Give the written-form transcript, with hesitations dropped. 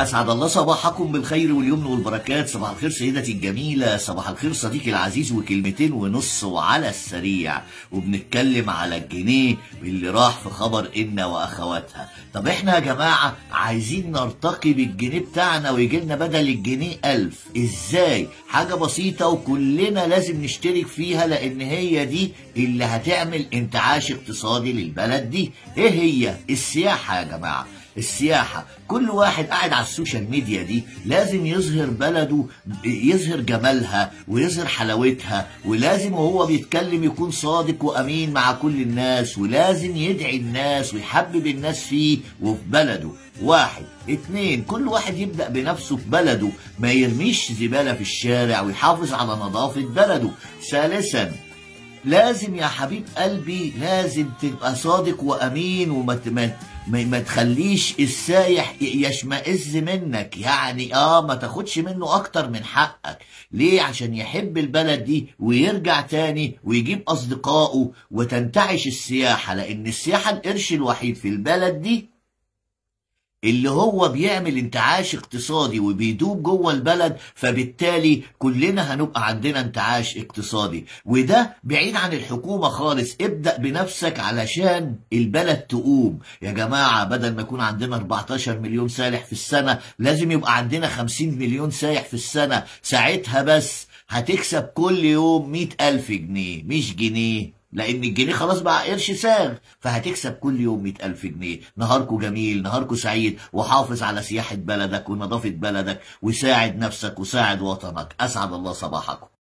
أسعد الله صباحكم بالخير واليمن والبركات. صباح الخير سيدتي الجميلة، صباح الخير صديقي العزيز، وكلمتين ونص وعلى السريع، وبنتكلم على الجنيه اللي راح في خبر إن وأخواتها. طب إحنا يا جماعة عايزين نرتقي بالجنيه بتاعنا ويجيلنا بدل الجنيه 1000. إزاي؟ حاجة بسيطة وكلنا لازم نشترك فيها، لأن هي دي اللي هتعمل انتعاش اقتصادي للبلد دي. إيه هي؟ السياحة يا جماعة. السياحة، كل واحد قاعد على السوشيال ميديا دي لازم يظهر بلده، يظهر جمالها ويظهر حلاوتها، ولازم وهو بيتكلم يكون صادق وأمين مع كل الناس، ولازم يدعي الناس ويحبب الناس فيه وفي بلده. 1 2، كل واحد يبدأ بنفسه في بلده، ما يرميش زبالة في الشارع ويحافظ على نظافة بلده. 3، لازم يا حبيب قلبي لازم تبقى صادق وأمين، ما تخليش السايح يشمئز منك، يعني ما تاخدش منه اكتر من حقك. ليه؟ عشان يحب البلد دي ويرجع تاني ويجيب اصدقائه وتنتعش السياحة، لان السياحة القرش الوحيد في البلد دي اللي هو بيعمل انتعاش اقتصادي وبيدوب جوه البلد، فبالتالي كلنا هنبقى عندنا انتعاش اقتصادي، وده بعيد عن الحكومة خالص. ابدأ بنفسك علشان البلد تقوم يا جماعة. بدل ما يكون عندنا 14 مليون سائح في السنة، لازم يبقى عندنا 50 مليون سائح في السنة. ساعتها بس هتكسب كل يوم 100,000 جنيه، مش جنيه، لأن الجنيه خلاص بقى قرش ساغ، فهتكسب كل يوم 100,000 جنيه. نهاركو جميل، نهاركو سعيد، وحافظ على سياحة بلدك ونظافة بلدك، وساعد نفسك وساعد وطنك. أسعد الله صباحكم.